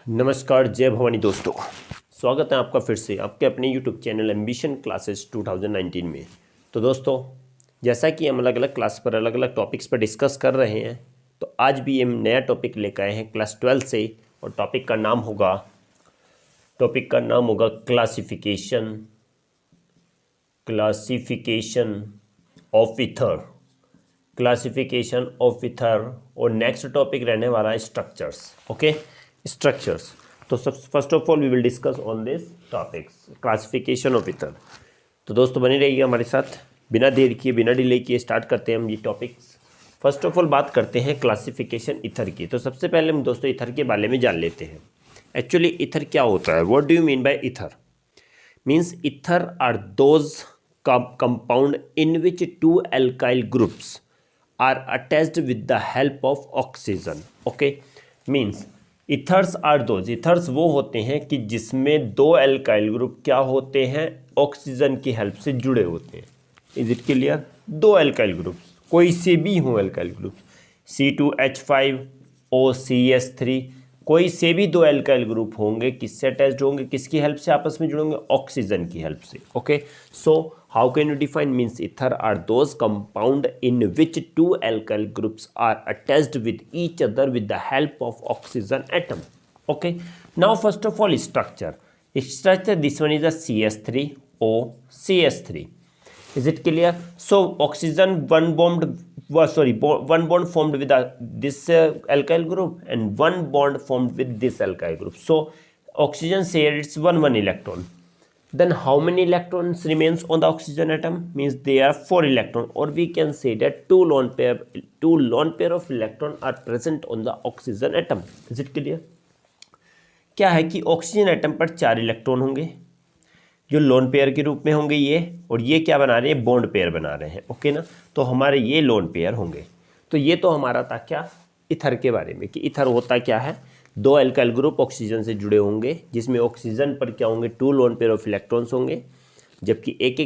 नमस्कार, जय भवानी दोस्तों। स्वागत है आपका फिर से आपके अपने YouTube चैनल एम्बिशन क्लासेस 2019 में। तो दोस्तों, जैसा कि हम अलग अलग क्लास पर अलग अलग टॉपिक्स पर डिस्कस कर रहे हैं, तो आज भी हम नया टॉपिक लेकर आए हैं क्लास 12 से। और टॉपिक का नाम होगा क्लासिफिकेशन ऑफ ईथर। और नेक्स्ट टॉपिक रहने वाला है स्ट्रक्चर्स। Okay, structures. तो first of all we will discuss on this topics classification of ether. तो दोस्तों बने रहिए हमारे साथ, बिना देर किए बिना डिले किए स्टार्ट करते हैं हम ये टॉपिक्स। फर्स्ट ऑफ ऑल बात करते हैं क्लासिफिकेशन ईथर की। तो सबसे पहले हम दोस्तों ईथर के बारे में जान लेते हैं। एक्चुअली ईथर क्या होता है, what do you mean by ether? Means ether are those compound in which two alkyl groups are attached with the help of oxygen. Okay, means ethers are those, ethers वो होते हैं कि जिसमें दो alkyl group क्या होते हैं, oxygen की हेल्प से जुड़े होते हैं। Is it clear? दो एल्काइल ग्रुप्स, कोई से भी हो एल्काइल ग्रुप, C2H5OCS3, कोई से भी दो एल्काइल ग्रुप होंगे, किससे अटैच्ड होंगे, किसकी हेल्प से आपस में जुड़ेंगे, ऑक्सीजन की हेल्प से। Okay, so how can you define? Means ether are those compound in which two alkyl groups are attached with each other with the help of oxygen atom. Okay, now first of all structure, this one is a CS3O, is it clear? So oxygen one bond formed with this alkyl group and one bond formed with this alkyl group. So oxygen shared its one electron. Then how many electrons remains on the oxygen atom? Means there are 4 electrons, or we can say that two lone pair of electron are present on the oxygen atom. Is it clear? क्या है कि oxygen atom पर 4 electron होंगे जो lone pair के रूप में होंगे ये, और ये क्या बना रहे हैं, बॉन्ड पेयर बना रहे हैं। ओके ना, तो हमारे ये लोन पेयर होंगे। तो ये तो हमारा था क्या, ईथर के बारे में, कि ईथर होता क्या है, दो एल्काइल ग्रुप ऑक्सीजन से जुड़े होंगे, जिसमें ऑक्सीजन पर क्या होंगे, two lone pair of electrons होंगे, जबकि एक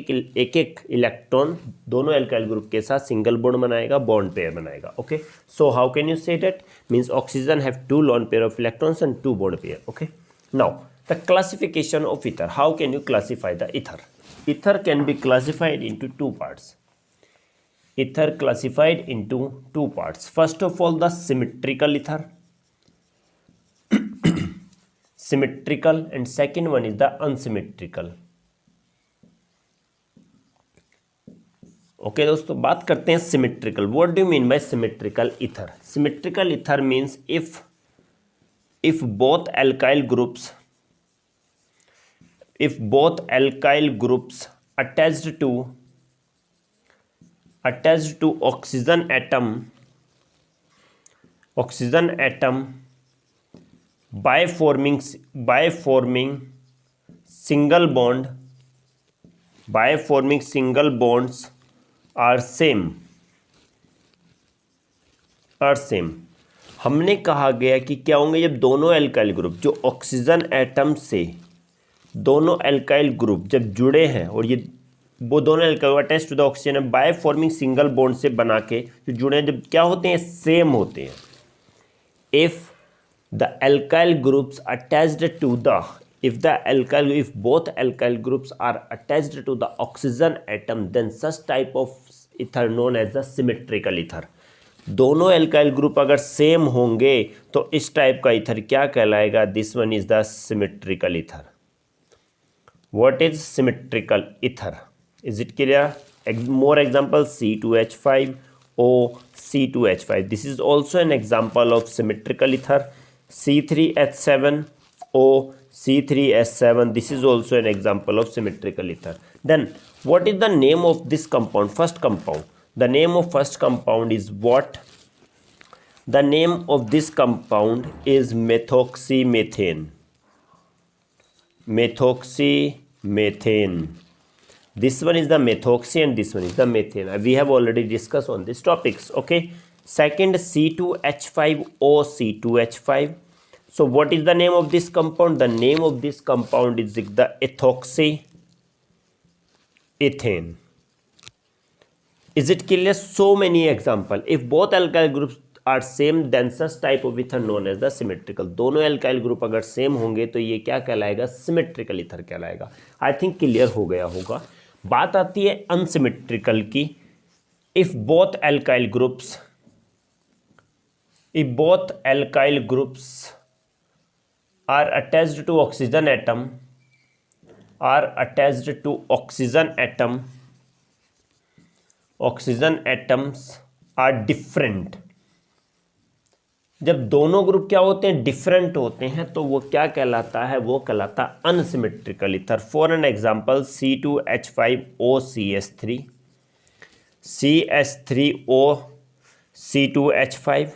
एक इलेक्ट्रॉन दोनों एल्काइल ग्रुप के साथ सिंगल बॉन्ड बनाएगा, बॉन्ड पेयर बनाएगा। Okay, so how can you say that? Means oxygen have two lone pair of electrons and two bond pair. Okay, now the classification of ether. How can you classify the ether? Ether can be classified into two parts. Ether classified into two parts. First of all, the symmetrical ether. Symmetrical, and second one is the unsymmetrical. Okay दोस्तों, बात करते हैं symmetrical. What do you mean by symmetrical ether? Symmetrical ether means if both alkyl groups attached to oxygen atom by forming single bonds are same। हमने कहा गया कि क्या होंगे, जब दोनों एल्काइल ग्रुप जो ऑक्सीजन एटम से दोनों एल्काइल ग्रुप जब जुड़े हैं, और ये वो दोनों alkyl attach to the oxygen by forming single bond से बना के जो जुड़े हैं, जब क्या होते हैं, सेम होते हैं। If both alkyl groups are attached to the oxygen atom, then such type of ether known as the symmetrical ether। दोनों एल्काइल ग्रुप अगर सेम होंगे तो इस टाइप का ईथर क्या कहलाएगा? This one is the symmetrical ether. What is symmetrical ether? Is it clear? More example, C2H5O, C2H5. This is also an example of symmetrical ether. C3H7O, C3H7. This is also an example of symmetrical ether. Then, what is the name of this compound? First compound. The name of first compound is what? The name of this compound is methoxymethane. This one is the methoxy and this one is the methane. We have already discussed on these topics. Okay, second C2H5O, C2H5. So what is the name of this compound? The name of this compound is the ethoxyethane. Is it clear? So many example. If both alkyl groups are same then such type of ether known as the symmetrical. दोनों alkyl group अगर same होंगे तो ये क्या कहलाएगा, symmetrical ether कहलाएगा। I think clear हो गया होगा। बात आती है अनसिमेट्रिकल की। If both alkyl groups are attached to oxygen atom oxygen atoms are different। जब दोनों ग्रुप क्या होते हैं, डिफरेंट होते हैं, तो वो क्या कहलाता है, वो कहलाता है unsymmetrical ether. For an example C2H5OCH3 CH3O C2H5।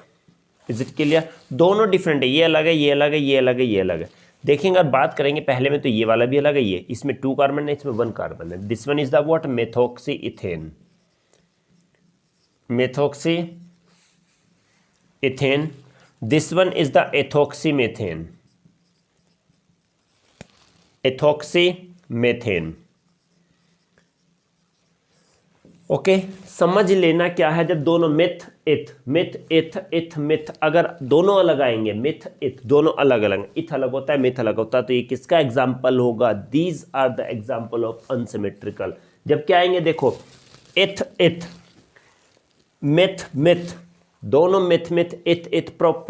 Is it clear? दोनों डिफरेंट है, ये अलग है, ये अलग है, ये अलग है, ये अलग है। देखेंगे अगर बात करेंगे पहले में तो ये वाला भी अलग है, ये इसमें 2 कार्बन है, इसमें 1 कार्बन है। This one is the what, methoxy ethane. This one is the ethoxy okay. समझ लेना क्या है, जब दोनों मिथ इथ अगर दोनों अलग आएंगे, मिथ इथ दोनों अलग अलग, इथ अलग होता है, मिथ अलग होता है, तो ये किसका एग्जाम्पल होगा, these are the example of unsymmetrical. जब क्या आएंगे देखो, इथ मिथ दोनों मिथ इथ प्रोप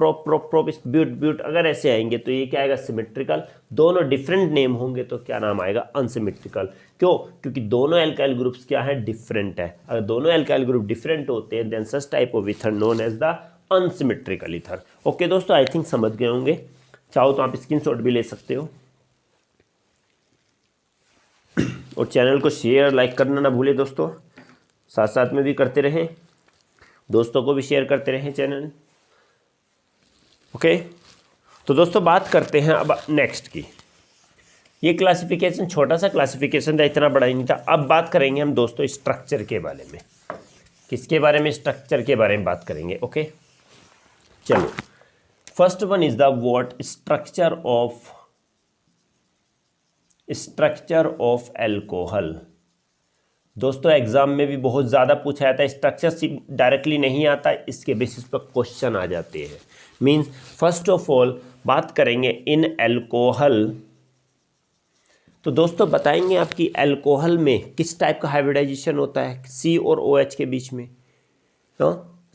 ब्यूट अगर ऐसे आएंगे तो ये क्या आएगा, सिमेट्रिकल। दोनों डिफरेंट नेम होंगे तो क्या नाम आएगा, अनसिमेट्रिकल। क्यों? क्योंकि दोनों एल्काइल ग्रुप्स क्या है, डिफरेंट है। अगर दोनों एल्काइल ग्रुप डिफरेंट होते हैं then such type of ether known as the unsymmetrical ether. Okay दोस्तों, आई थिंक समझ गए होंगे। चाहो तो आप स्क्रीनशॉट भी ले सकते हो और चैनल को शेयर लाइक करना ना भूले दोस्तों, साथ साथ में भी करते रहें, दोस्तों को भी शेयर करते रहें चैनल। ओके, तो दोस्तों बात करते हैं अब नेक्स्ट की। ये क्लासिफिकेशन छोटा सा क्लासिफिकेशन था, इतना बड़ा ही नहीं था। अब बात करेंगे हम दोस्तों स्ट्रक्चर के बारे में। किसके बारे में? स्ट्रक्चर के बारे में बात करेंगे। ओके चलो, first one is the what, structure of alcohol. दोस्तों एग्जाम में भी बहुत ज़्यादा पूछा जाता है, स्ट्रक्चर सिर्फ डायरेक्टली नहीं आता, इसके बेसिस पर क्वेश्चन आ जाते हैं। मीन्स फर्स्ट ऑफ ऑल बात करेंगे इन एल्कोहल, तो दोस्तों बताएंगे आपकी एल्कोहल में किस टाइप का हाइब्रिडाइजेशन होता है। C और OH के बीच में,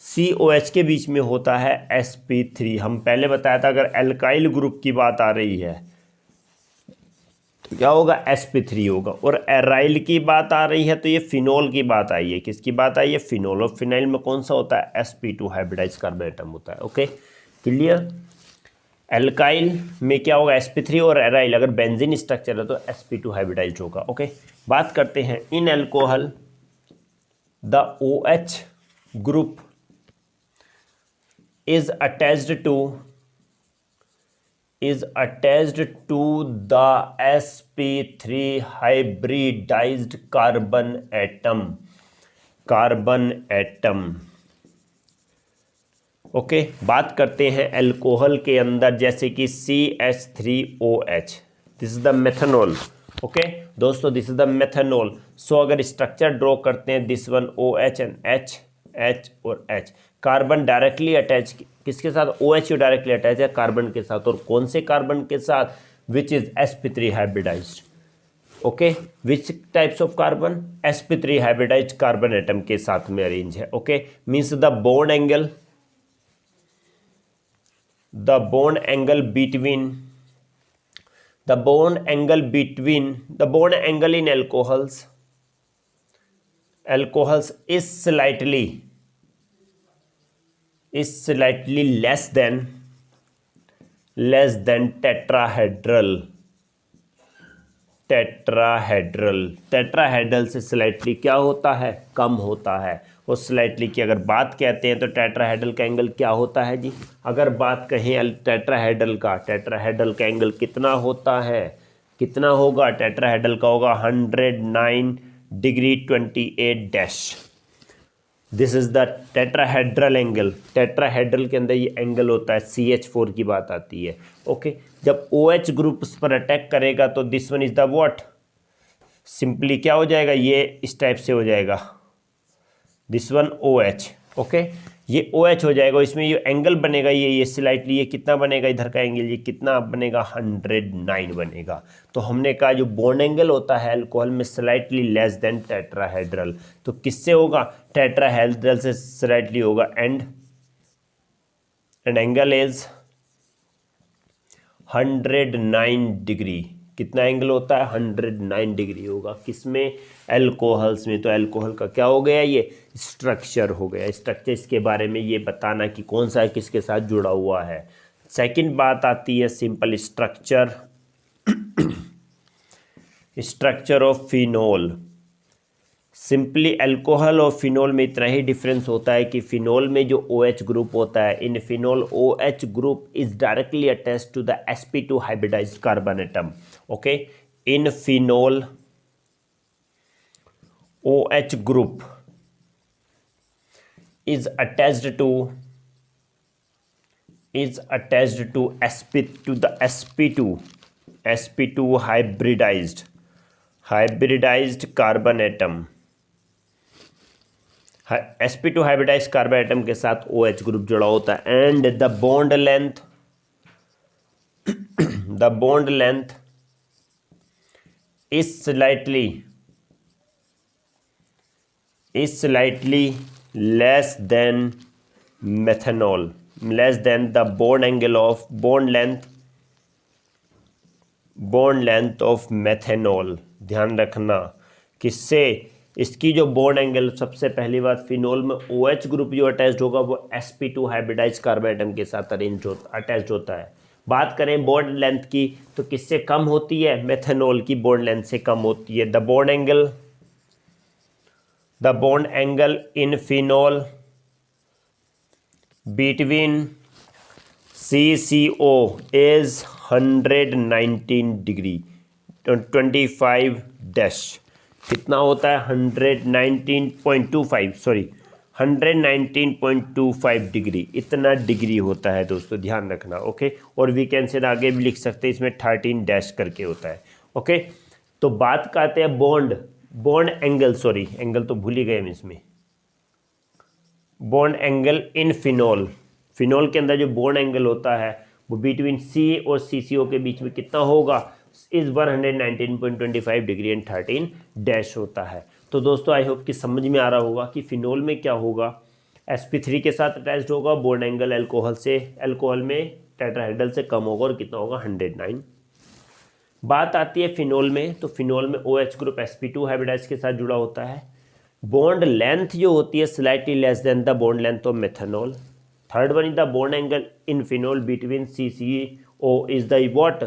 COH के बीच में होता है sp3। हम पहले बताया था अगर एल्काइल ग्रुप की बात आ रही है तो क्या होगा, sp3 होगा। और एराइल की बात आ रही है तो ये फिनोल की बात आई है। किसकी बात आई है, फिनोल। और फिनाइल में कौन सा होता है, sp2 हाइब्रिडाइज कार्बन एटम होता है। Okay clear? एल्काइल में क्या होगा, sp3, और एराइल अगर बेंजीन स्ट्रक्चर है तो sp2 हाइब्रिडाइज होगा। ओके बात करते हैं in alcohol the OH group is attached to the sp3 hybridized carbon atom। Okay बात करते हैं एल्कोहल के अंदर, जैसे कि CH3OH, this is the methanol. Okay दोस्तों, दिस इज द मेथनॉल। सो अगर स्ट्रक्चर ड्रॉ करते हैं, this one OH and H और H, कार्बन डायरेक्टली अटैच किसके साथ, OH डायरेक्टली अटैच है कार्बन के साथ। और कौन से कार्बन के साथ, which is sp3 hybridised. Okay which types of carbon, sp3 hybridised carbon atom के साथ में अरेंज है। Okay means the bond angle in alcohols is slightly less than tetrahedral से स्लाइटली क्या होता है, कम होता है। और स्लाइटली की अगर बात कहते हैं तो टेट्राहेड्रल का एंगल क्या होता है जी, अगर बात कहें टेट्राहेड्रल का एंगल कितना होता है, कितना होगा, टेट्राहेड्रल का होगा 109 degree 28 dash. This is the tetrahedral angle. Tetrahedral के अंदर ये एंगल होता है, CH4 की बात आती है। ओके जब OH ग्रुप उस पर अटैक करेगा तो this one is the what, simply क्या हो जाएगा, ये इस टाइप से हो जाएगा, दिस वन OH। ओके ये OH हो जाएगा, इसमें ये एंगल बनेगा, ये स्लाइटली ये कितना बनेगा, इधर का एंगल ये कितना बनेगा, 109 बनेगा। तो हमने कहा जो बॉन्ड एंगल होता है अल्कोहल में स्लाइटली लेस देन टेट्राहेड्रल, तो किससे होगा, टेट्राहेड्रल से स्लाइटली होगा, एंड एंगल इज 109 डिग्री। कितना एंगल होता है, 109 डिग्री होगा किसमें, अल्कोहल्स में। तो अल्कोहल का क्या हो गया, ये स्ट्रक्चर हो गया। स्ट्रक्चर इसके बारे में ये बताना कि कौन सा किसके साथ जुड़ा हुआ है। सेकंड बात आती है simple structure, structure of phenol. Simply alcohol और फिनोल में इतना ही डिफरेंस होता है कि फिनोल में जो OH ग्रुप होता है, in phenol OH group is directly attached to the sp2 hybridized carbon atom. Okay, in phenol OH group is attached to the sp2 hybridized carbon atom। sp2 hybridized carbon atom के साथ OH group जुड़ा होता है, and the bond length is slightly less than methanol, less than the bond length of methanol। ध्यान रखना किससे, इसकी जो बॉन्ड एंगल, सबसे पहली बात फिनोल में OH ग्रुप जो अटैच्ड होगा वो sp2 हाइब्रिडाइज्ड कार्बन एटम के साथ अटैच्ड होता है। बात करें बॉन्ड लेंथ की तो किससे कम होती है, मेथनॉल की बॉन्ड लेंथ से कम होती है। The bond angle in phenol between CCO is 119 degree 25 dash. कितना होता है, 119.25 डिग्री, इतना डिग्री होता है दोस्तों, ध्यान रखना। ओके, और वी कैन से आगे भी लिख सकते हैं, इसमें 13 डैश करके होता है। ओके, तो बात करते हैं बॉन्ड एंगल, एंगल तो भूल ही गए हम इसमें। बॉन्ड एंगल इन फिनोल के अंदर जो बॉन्ड एंगल होता है वो बिटवीन C और CCO के बीच में कितना होगा, इज 119.25 डिग्री एंड 13 डैश होता है। तो दोस्तों आई होप कि समझ में आ रहा होगा कि फिनोल में क्या होगा, sp3 के साथ अटैच्ड होगा, बॉन्ड एंगल अल्कोहल में टेट्राहेड्रल से कम होगा और कितना होगा, 109। बात आती है फिनोल में, तो फिनोल में OH ग्रुप sp2 हाइब्रिडाइज्ड के साथ जुड़ा होता है। बॉन्ड लेंथ जो होती है slightly less than the bond length of methanol. Third one is the bond angle in phenol between CCO is the what,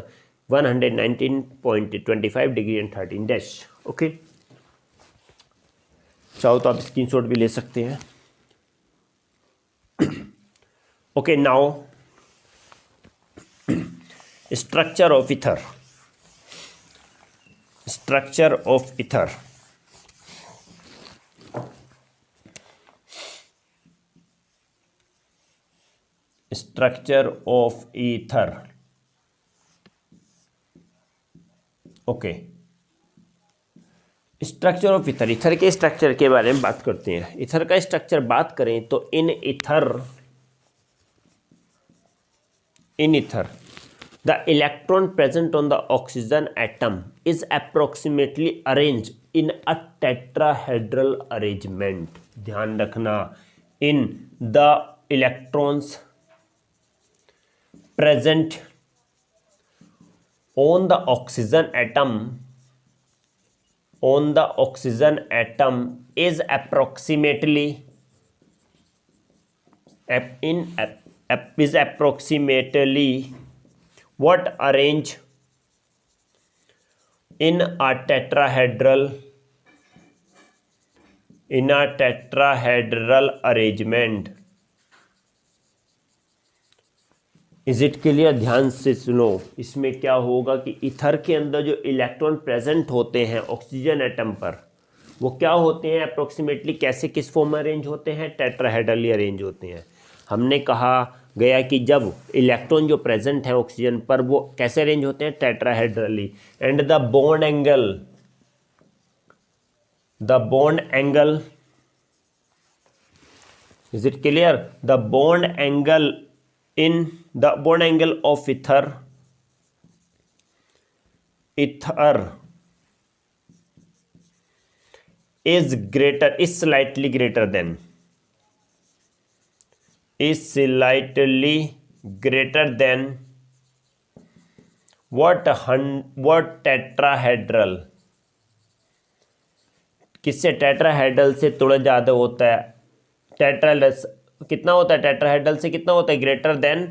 119.25 degree and 13 dash. Okay, चाहो तो आप स्क्रीनशॉट भी ले सकते हैं। Okay, now structure of ether. Structure of ether, structure of ether. Okay, structure of ether, ether के structure के बारे में बात करते हैं। ईथर का स्ट्रक्चर बात करें तो in ether the electron present on the oxygen atom is approximately arrange in a tetrahedral arrangement. ध्यान रखना, in the electrons present on the oxygen atom is approximately what arrange in a tetrahedral arrangement। Is it clear, ध्यान से सुनो। इसमें क्या होगा कि ether के अंदर जो इलेक्ट्रॉन प्रेजेंट होते हैं ऑक्सीजन एटम पर, वो क्या होते हैं, अप्रोक्सीमेटली कैसे, किस फॉर्म में अरेंज होते हैं, टेट्राहेड्रली अरेंज होते हैं। हमने कहा गया कि जब इलेक्ट्रॉन जो प्रेजेंट है ऑक्सीजन पर वो कैसे अरेंज होते हैं, tetrahedrally. And the bond angle Is it clear? The bond angle of ether is slightly greater than what tetrahedral, किससे? टेट्राहेड्रल से थोड़ा ज़्यादा होता है। टेट्राहेड्रल कितना होता है? टेट्राहेड्रल से कितना होता है? Greater than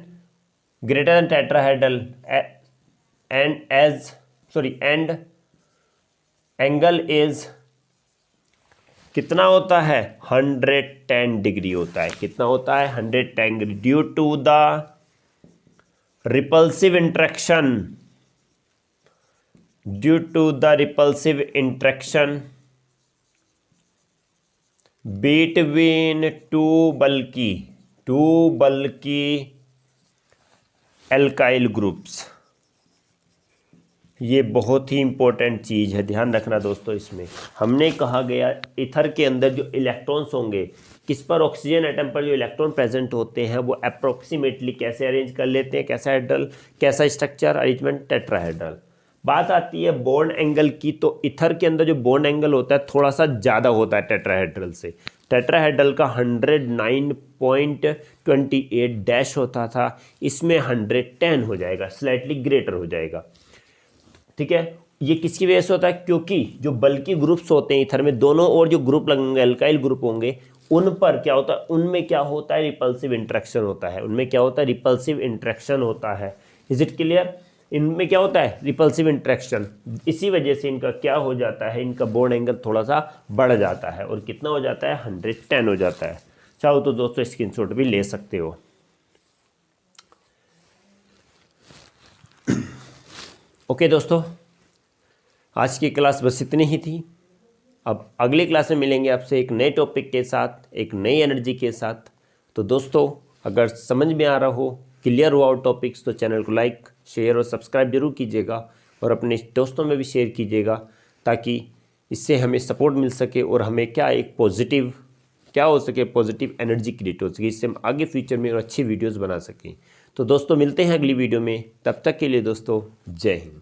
tetrahedral. And angle is कितना होता है? 110 डिग्री होता है। कितना होता है? 110 degree. Due to the repulsive interaction between two bulky alkyl groups। ये बहुत ही इंपॉर्टेंट चीज़ है, ध्यान रखना दोस्तों। इसमें हमने कहा गया ईथर के अंदर जो इलेक्ट्रॉन्स होंगे, किस पर? ऑक्सीजन एटम पर जो इलेक्ट्रॉन प्रेजेंट होते हैं वो अप्रोक्सीमेटली कैसे अरेंज कर लेते हैं? कैसा स्ट्रक्चर अरेंजमेंट? टेट्राहेड्रल। बात आती है बॉन्ड एंगल की, तो ईथर के अंदर जो बॉन्ड एंगल होता है थोड़ा सा ज़्यादा होता है टेट्राहेड्रल से। टेट्राहेड्रल का 109.28 डैश होता था, इसमें 110 हो जाएगा, स्लाइटली ग्रेटर हो जाएगा। ठीक है, ये किसकी वजह से होता है? क्योंकि जो बल्कि ग्रुप्स होते हैं ईथर में, दोनों और जो ग्रुप लगेंगे, अल्काइल ग्रुप होंगे, उन पर क्या होता है? उनमें क्या होता है? रिपल्सिव इंट्रैक्शन होता है। Is it clear? इनमें क्या होता है? Repulsive interaction. इसी वजह से इनका क्या हो जाता है? इनका बॉन्ड एंगल थोड़ा सा बढ़ जाता है। और कितना हो जाता है? 110 हो जाता है। चाहो तो दोस्तों स्क्रीनशॉट भी ले सकते हो। ओके दोस्तों, आज की क्लास बस इतनी ही थी। अब अगली क्लास में मिलेंगे आपसे एक नए टॉपिक के साथ, एक नई एनर्जी के साथ। तो दोस्तों, अगर समझ में आ रहा हो, क्लियर हुआ टॉपिक्स, तो चैनल को लाइक, शेयर और सब्सक्राइब जरूर कीजिएगा और अपने दोस्तों में भी शेयर कीजिएगा, ताकि इससे हमें सपोर्ट मिल सके और हमें पॉजिटिव एनर्जी क्रिएट हो सके, इससे हम आगे फ्यूचर में और अच्छी वीडियोस बना सकें। तो दोस्तों, मिलते हैं अगली वीडियो में। तब तक के लिए दोस्तों, जय हिंद।